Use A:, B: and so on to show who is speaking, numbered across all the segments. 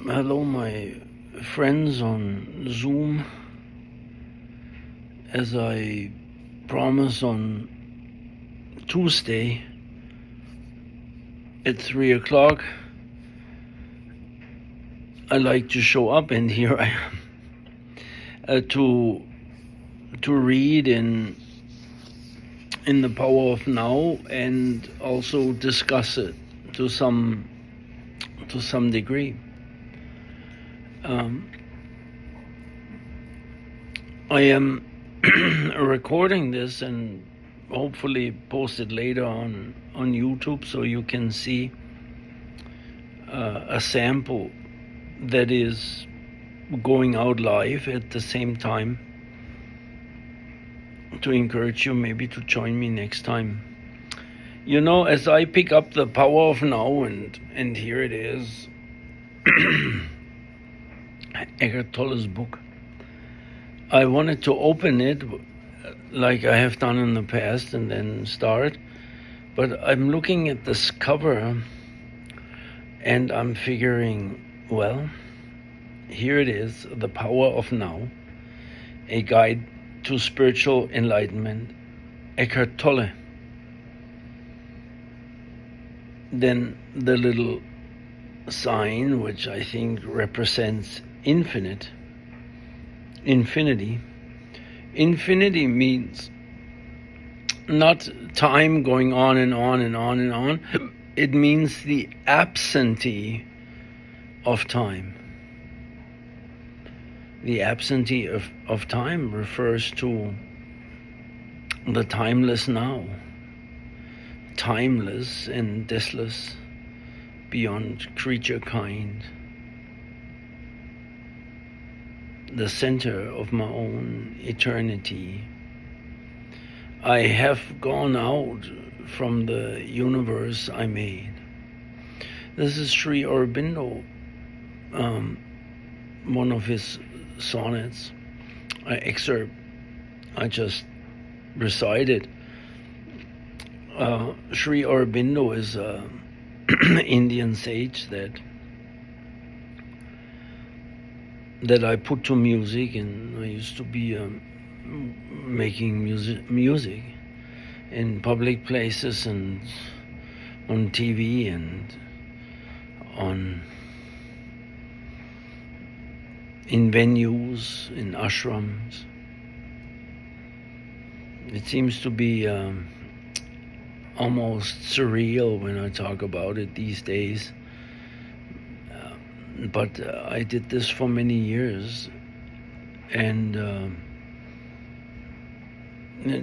A: Hello, my friends on Zoom. As I promised on Tuesday at 3 o'clock, I like to show up, and here I am to read in the power of now and also discuss it to some degree. I am recording this and hopefully post it later on YouTube so you can see a sample that is going out live at the same time, to encourage you maybe to join me next time. You know, as I pick up the power of now, and here it is, Eckhart Tolle's book. I wanted to open it like I have done in the past and then start, but I'm looking at this cover and I'm figuring, well, here it is, The Power of Now, a guide to spiritual enlightenment, Eckhart Tolle. Then the little sign, which I think represents infinity. Infinity means not time going on and on and on and on. It means the absentee of time. The absentee of time refers to the timeless now. Timeless and deathless, beyond creature kind. The center of my own eternity. I have gone out from the universe I made. This is Sri Aurobindo, one of his sonnets. Excerpt I just recited. Sri Aurobindo is an Indian sage that I put to music, and I used to be making music in public places and on TV and in venues, in ashrams. It seems to be almost surreal when I talk about it these days. But I did this for many years, and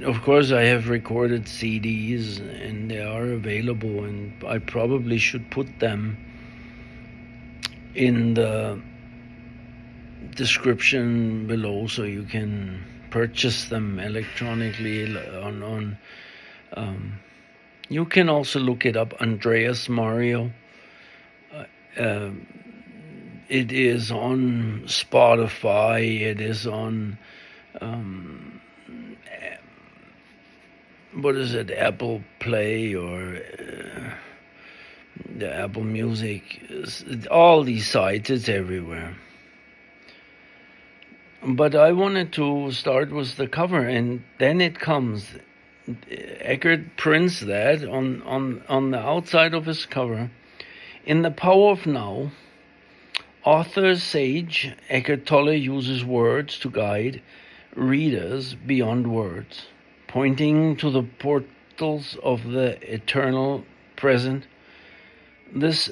A: of course I have recorded CDs, and they are available, and I probably should put them in the description below so you can purchase them electronically on you can also look it up, Andreas Mario. It is on Spotify, it is on what is it, Apple Play or the Apple Music, all these sites, it's everywhere. But I wanted to start with the cover, and then it comes. Eckhart prints that on the outside of his cover. In the power of now, author sage Eckhart Tolle uses words to guide readers beyond words, pointing to the portals of the eternal present. This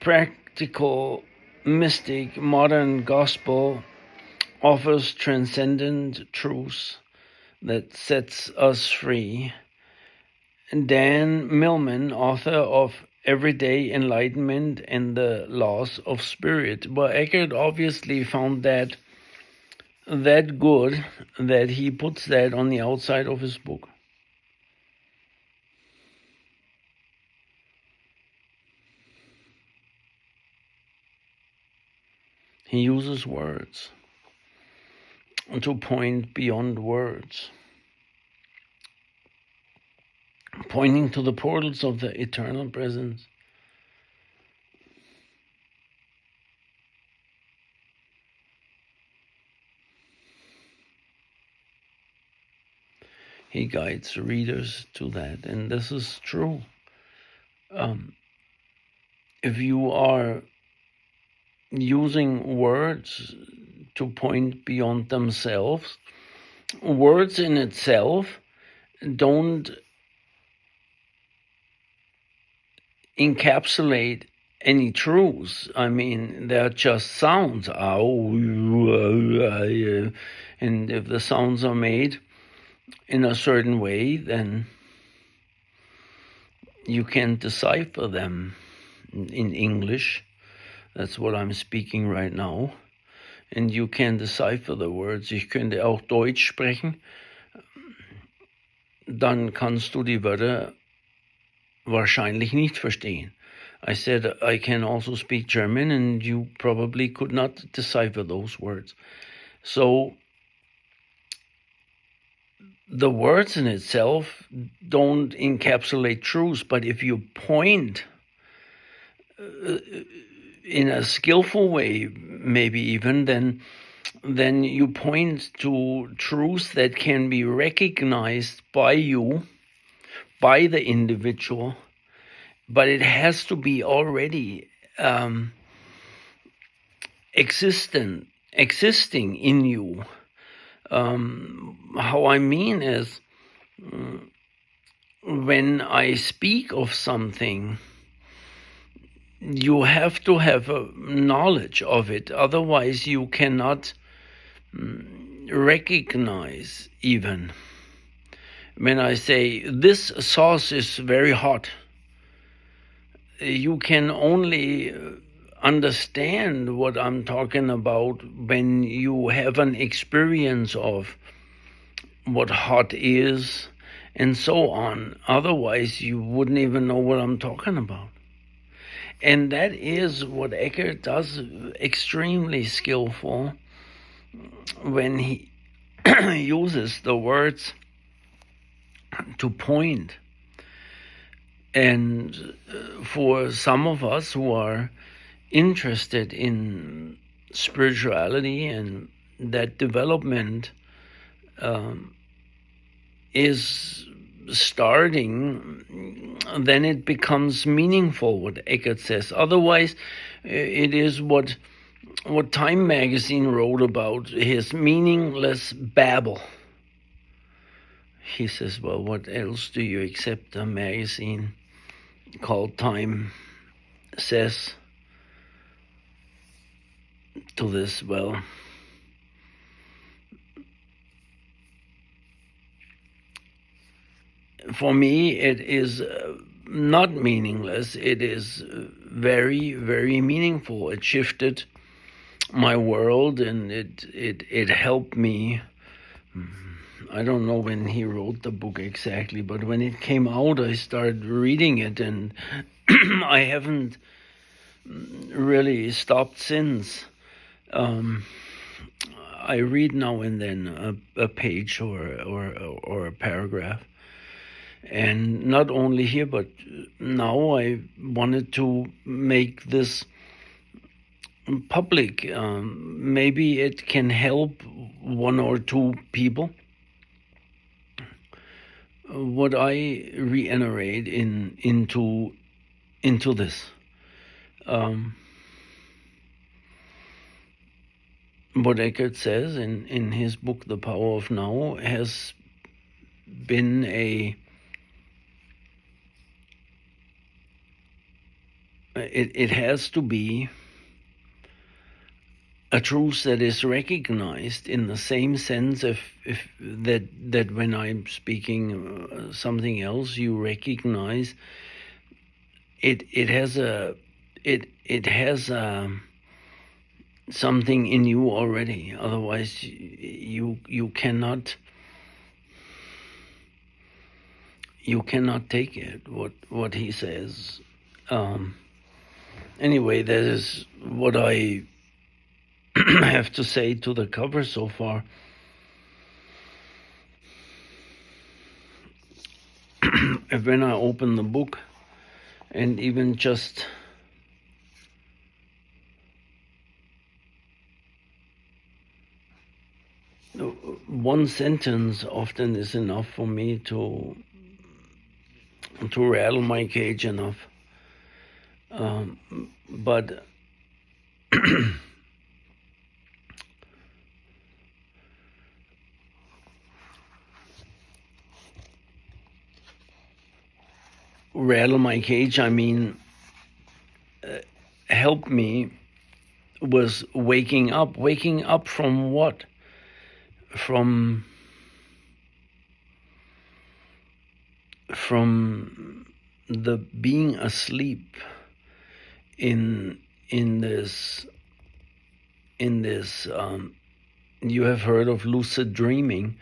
A: practical, mystic, modern gospel offers transcendent truths that sets us free. Dan Millman, author of Everyday Enlightenment and the Laws of Spirit. Well, Eckhart obviously found that good that he puts that on the outside of his book. He uses words to point beyond words, pointing to the portals of the eternal presence. he guides readers to that, and this is true. If you are using words to point beyond themselves, words in itself don't encapsulate any truths. I mean, they're just sounds. And if the sounds are made in a certain way, then you can decipher them in English. That's what I'm speaking right now. And you can decipher the words. Ich könnte auch Deutsch sprechen. Dann kannst du die Wörter wahrscheinlich nicht verstehen. I said I can also speak German, and you probably could not decipher those words. So the words in itself don't encapsulate truth, but if you point in a skillful way, maybe even, then you point to truths that can be recognized by you, by the individual, but it has to be already existing in you. How I mean is, when I speak of something, you have to have a knowledge of it. Otherwise, you cannot recognize even. When I say, this sauce is very hot, you can only understand what I'm talking about when you have an experience of what hot is and so on. Otherwise, you wouldn't even know what I'm talking about. And that is what Eckhart does, extremely skillful, when he uses the words to point. And for some of us who are interested in spirituality and that development is starting, then it becomes meaningful, what Eckhart says. Otherwise, it is what Time magazine wrote about, his meaningless babble. He says, well, what else do you accept a magazine called Time says to this? Well, for me, it is not meaningless. It is very, very meaningful. It shifted my world, and it helped me. I don't know when he wrote the book exactly, but when it came out, I started reading it, and I haven't really stopped since. I read now and then a page or a paragraph. And not only here, but now I wanted to make this public. Maybe it can help one or two people. What I reiterate into this. What Eckhart says in his book, The Power of Now, has been it has to be a truth that is recognized in the same sense if that when I'm speaking something else, you recognize it has something in you already. Otherwise, you cannot take it, what he says. Anyway, that is what I have to say to the cover so far. When I open the book and even just one sentence often is enough for me to rattle my cage enough. But rattle my cage, I mean, help me was waking up. Waking up from what? From the being asleep in this you have heard of lucid dreaming.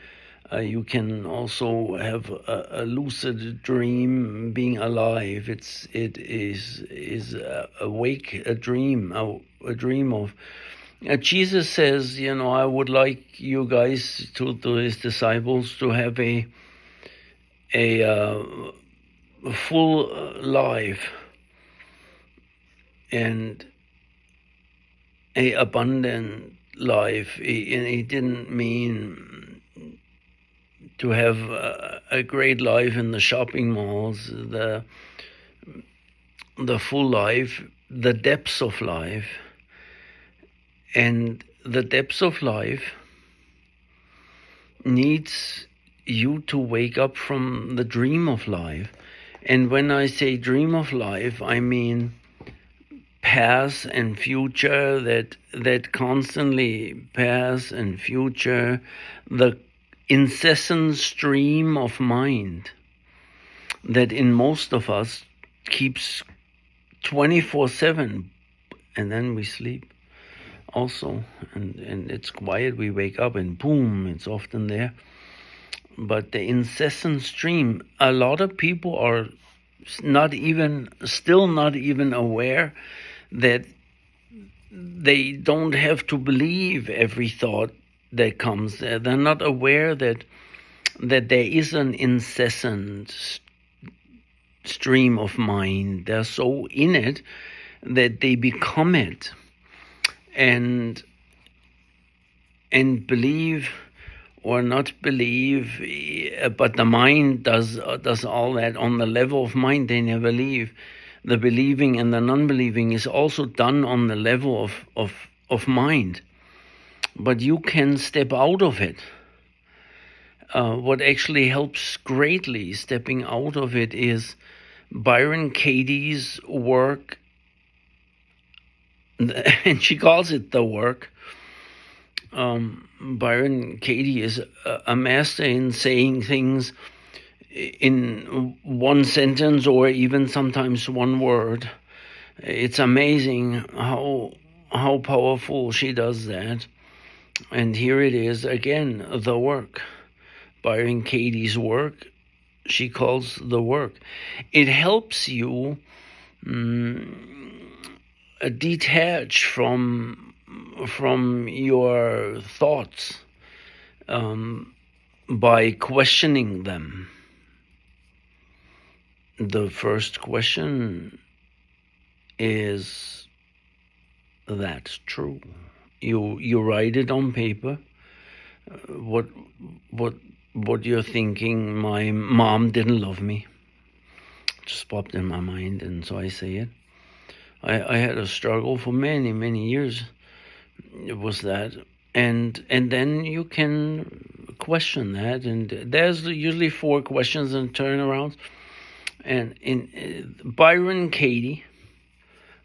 A: You can also have a lucid dream being alive. It is awake, a dream of. Jesus says, I would like you guys to his disciples to have a full life and a abundant life. And he didn't mean to have a great life in the shopping malls, the full life, the depths of life. And the depths of life needs you to wake up from the dream of life. And when I say dream of life, I mean past and future, that constantly past and future, the incessant stream of mind that in most of us keeps 24/7, and then we sleep also, and it's quiet, we wake up and boom, it's often there. But the incessant stream, a lot of people are still not even aware that they don't have to believe every thought that comes there. They're not aware that there is an incessant stream of mind. They're so in it that they become it and believe or not believe, but the mind does all that. On the level of mind, they never leave. The believing and the non-believing is also done on the level of mind. But you can step out of it. What actually helps greatly stepping out of it is Byron Katie's work, and she calls it the work. Byron Katie is a master in saying things in one sentence or even sometimes one word. It's amazing how powerful she does that. And here it is again, the work. Byron Katie's work, she calls the work. It helps you detach from your thoughts by questioning them. The first question is, that's true. You write it on paper. What you're thinking? My mom didn't love me. Just popped in my mind, and so I say it. I had a struggle for many years. It was that, and then you can question that, and there's usually 4 questions and turnarounds. And in Byron Katie,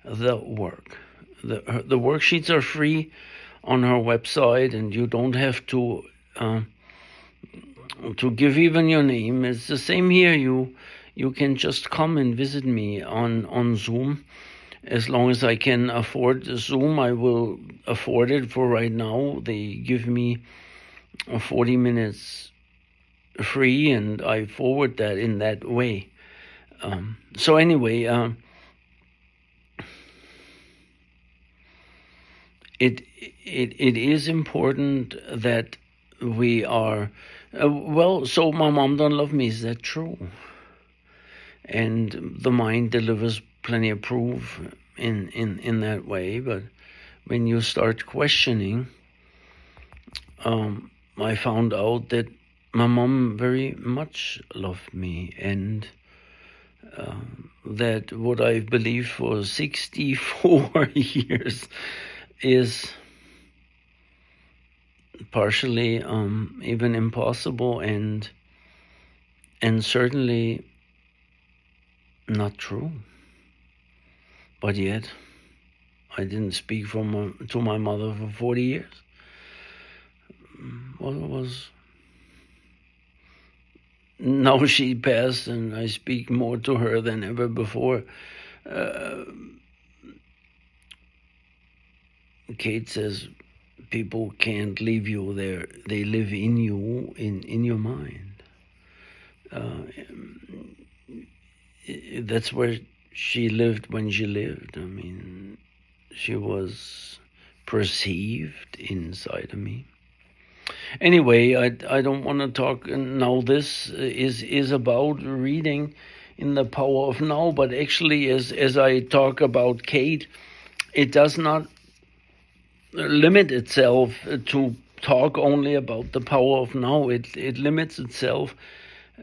A: the work, the worksheets are free on her website, and you don't have to give even your name. It's the same here. You can just come and visit me on Zoom. As long as I can afford Zoom, I will afford it for right now. They give me 40 minutes free, and I forward that in that way. So anyway, it is important that we are, so my mom don't love me, is that true? And the mind delivers plenty of proof in that way. But when you start questioning, I found out that my mom very much loved me, and that what I believed for 64 years is partially even impossible, and certainly not true. But yet, I didn't speak to my mother for 40 years. Well, it was. Now she passed, and I speak more to her than ever before. Kate says people can't leave you there; they live in you, in your mind. That's where she lived when she lived. I mean, she was perceived inside of me. Anyway, I don't want to talk now. This is about reading in the power of now, but actually, as I talk about Kate, it does not limit itself to talk only about the power of now. It limits itself.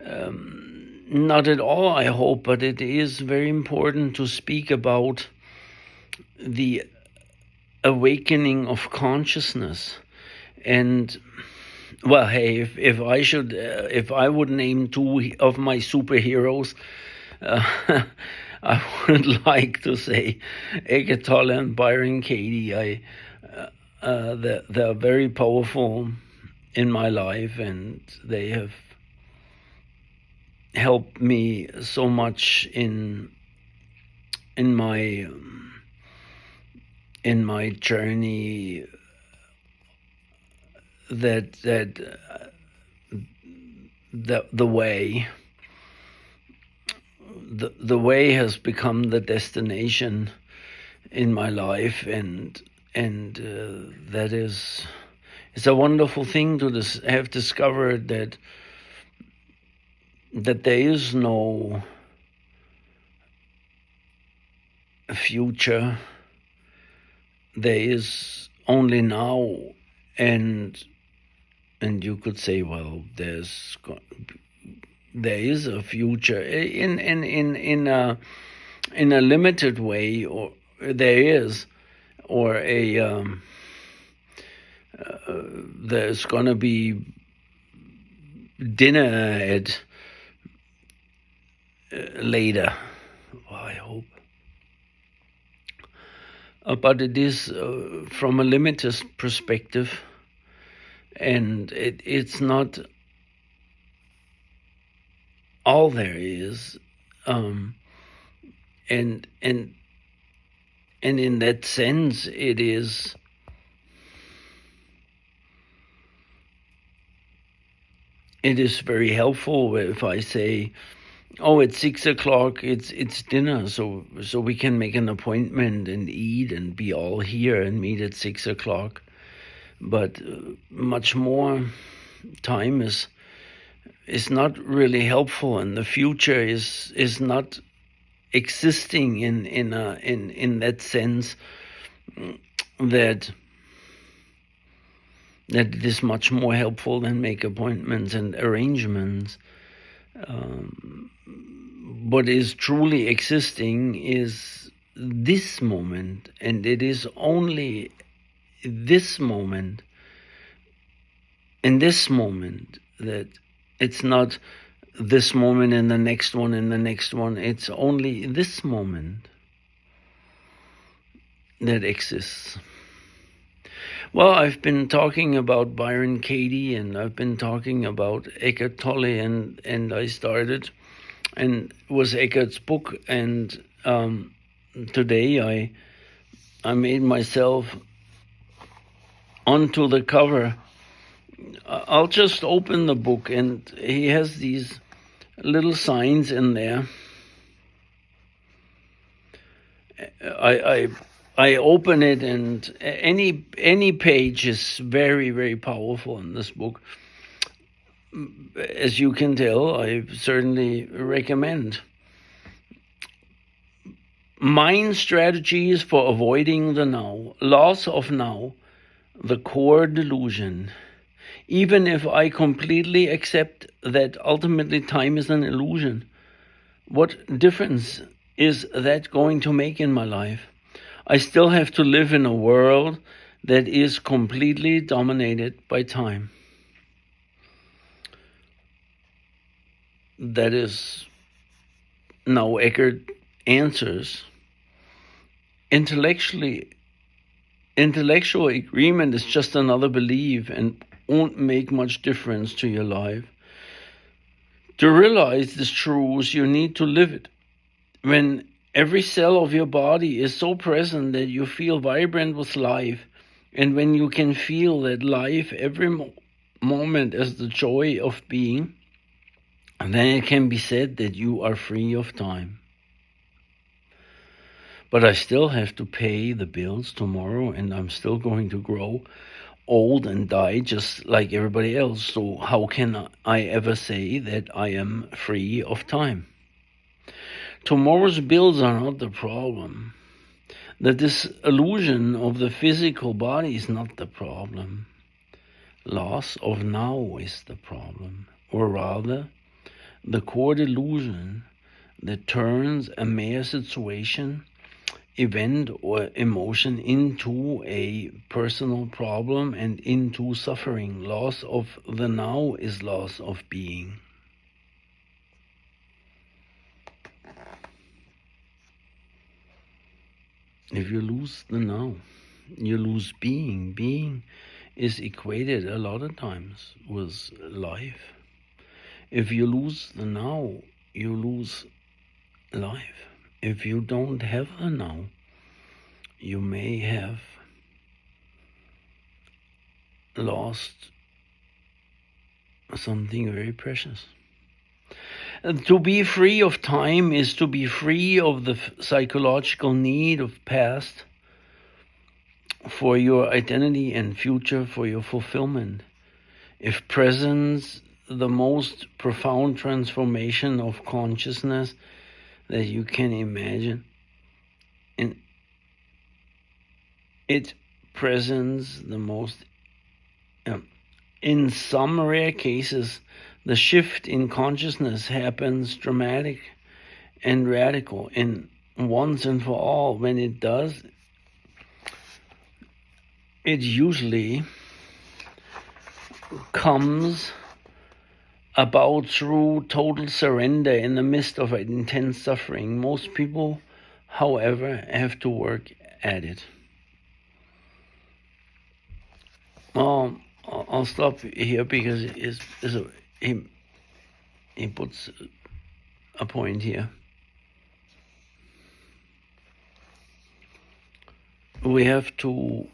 A: Not at all, I hope, but it is very important to speak about the awakening of consciousness. And well, hey, if I would name two of my superheroes, I would like to say Eckhart Tolle and Byron Katie. They're very powerful in my life, and they have helped me so much in my journey, that the way has become the destination in my life, and that is, it's a wonderful thing to have discovered that there is no future, there is only now. And you could say, well, there is a future in a limited way, or there is, or there's gonna be dinner at later. Well, I hope. But it is from a limited perspective, and it's not all there is, and in that sense, it is very helpful if I say, oh, it's 6 o'clock, it's dinner, so we can make an appointment and eat and be all here and meet at 6 o'clock. But much more time is not really helpful, and the future is not existing in that sense, that it is much more helpful than make appointments and arrangements. What is truly existing is this moment, and it is only this moment, in this moment, that it's not this moment and the next one and the next one. It's only this moment that exists. Well, I've been talking about Byron Katie, and I've been talking about Eckhart Tolle, and I started, and it was Eckhart's book, and today I made myself onto the cover. I'll just open the book, and he has these little signs in there. I open it, and any page is very, very powerful in this book. As you can tell, I certainly recommend. Mind strategies for avoiding the now, loss of now, the core delusion. even if I completely accept that ultimately time is an illusion? What difference is that going to make in my life? I still have to live in a world that is completely dominated by time. That is now Eckhart answers. Intellectual agreement is just another belief and won't make much difference to your life. To realize this truth, you need to live it. When every cell of your body is so present that you feel vibrant with life, and when you can feel that life every moment as the joy of being, then it can be said that you are free of time. But I still have to pay the bills tomorrow, and I'm still going to grow old and die just like everybody else. So how can I ever say that I am free of time? Tomorrow's bills are not the problem. The disillusion of the physical body is not the problem. Loss of now is the problem, or rather, the core delusion that turns a mere situation, event, or emotion into a personal problem and into suffering. Loss of the now is loss of being. If you lose the now, you lose being. Being is equated a lot of times with life. If you lose the now, you lose life. If you don't have the now, you may have lost something very precious. To be free of time is to be free of the psychological need of past for your identity and future for your fulfillment. If presence, the most profound transformation of consciousness that you can imagine, and it presents the most, in some rare cases, the shift in consciousness happens dramatic and radical, and once and for all. When it does, it usually comes about through total surrender in the midst of intense suffering. Most people, however, have to work at it. I'll stop here because he puts a point here. We have to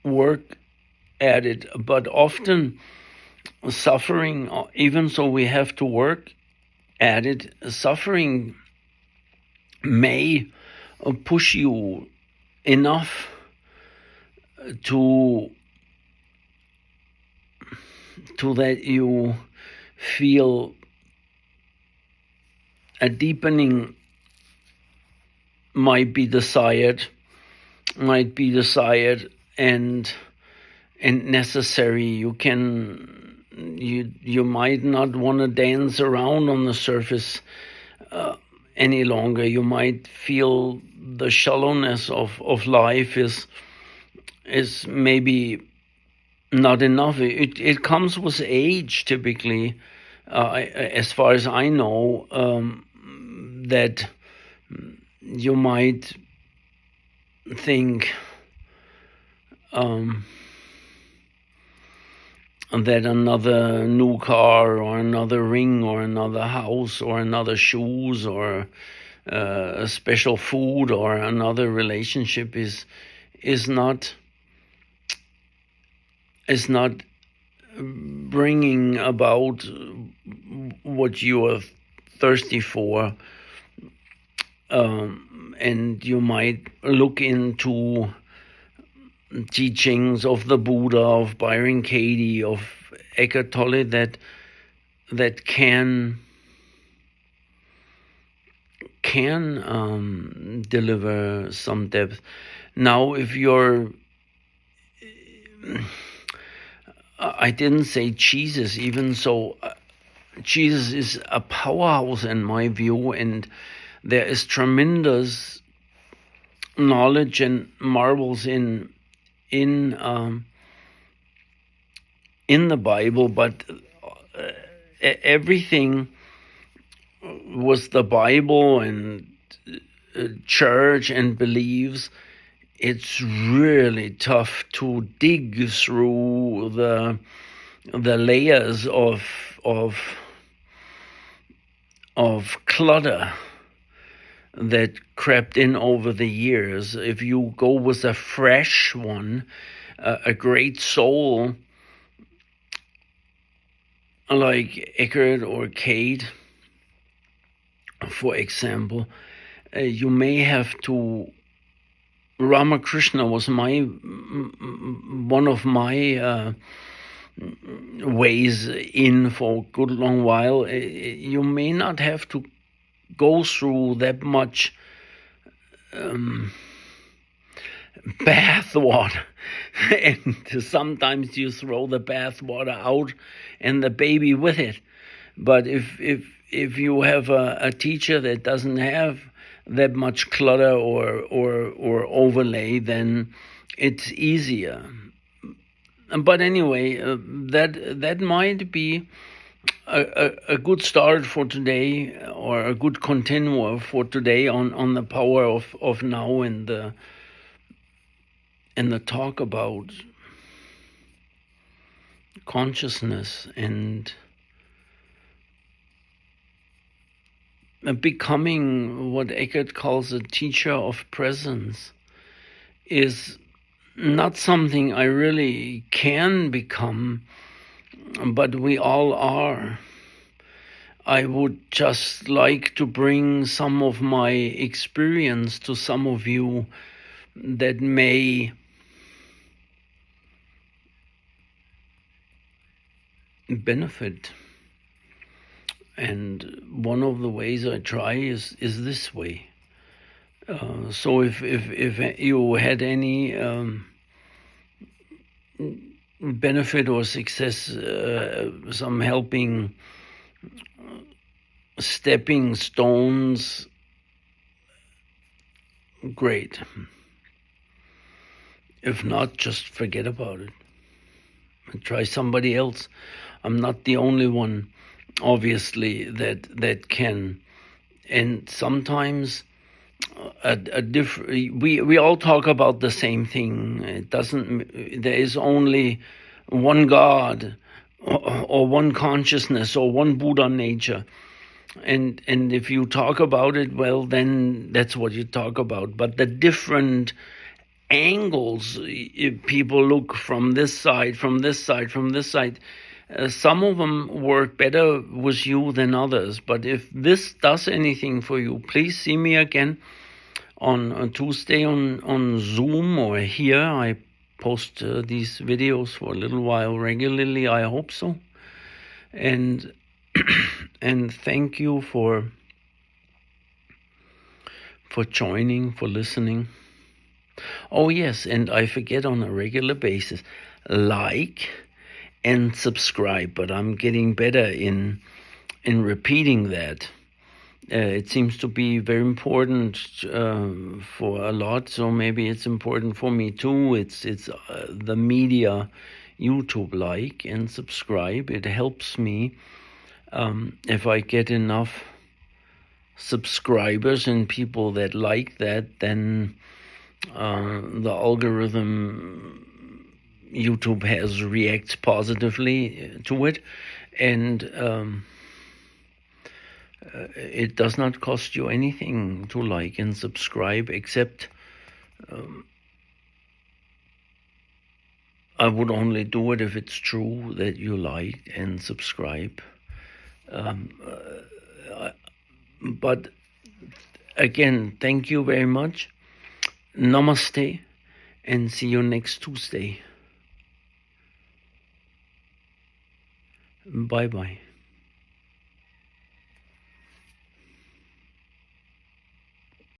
A: work at it, but often suffering, even so we have to work at it, suffering may push you enough to that you feel a deepening might be desired and necessary. You might not want to dance around on the surface any longer. You might feel the shallowness of life is maybe not enough. It comes with age, typically, as far as I know, that you might think that another new car or another ring or another house or another shoes or a special food or another relationship is not bringing about what you are thirsty for, and you might look into teachings of the Buddha, of Byron Katie, of Eckhart Tolle that can deliver some depth. Now, if you're I didn't say Jesus, even so. Jesus is a powerhouse in my view, and there is tremendous knowledge and marvels in the Bible, but everything was the Bible and church and beliefs. It's really tough to dig through the layers of clutter that crept in over the years. If you go with a fresh one, a great soul like Eckhart or Kate, for example, you may have to. Ramakrishna was one of my ways in for a good long while. You may not have to go through that much bathwater, and sometimes you throw the bathwater out and the baby with it. But if you have a teacher that doesn't have that much clutter or overlay, then it's easier. But anyway, that might be a good start for today, or a good continuer for today on the power of now, and the talk about consciousness and becoming what Eckhart calls a teacher of presence is not something I really can become, but we all are. I would just like to bring some of my experience to some of you that may benefit. And one of the ways I try is this way. So if you had any benefit or success, some helping stepping stones, great. If not, just forget about it and try somebody else. I'm not the only one, obviously, that can. And sometimes we all talk about the same thing. It doesn't. There is only one God, or one consciousness, or one Buddha nature. And if you talk about it, well, then that's what you talk about. But the different angles, if people look from this side, from this side, from this side, some of them work better with you than others. But if this does anything for you, please see me again on Tuesday on Zoom or here. I post these videos for a little while regularly. I hope so. And and thank you for joining, for listening. Oh yes, and I forget on a regular basis, like and subscribe, but I'm getting better in repeating that. It seems to be very important for a lot, so maybe it's important for me too. It's the media, YouTube, like and subscribe. It helps me. If I get enough subscribers and people that like that, then the algorithm YouTube has reacts positively to it, and it does not cost you anything to like and subscribe, except I would only do it if it's true that you like and subscribe. But again, thank you very much. Namaste, and see you next Tuesday. Bye-bye.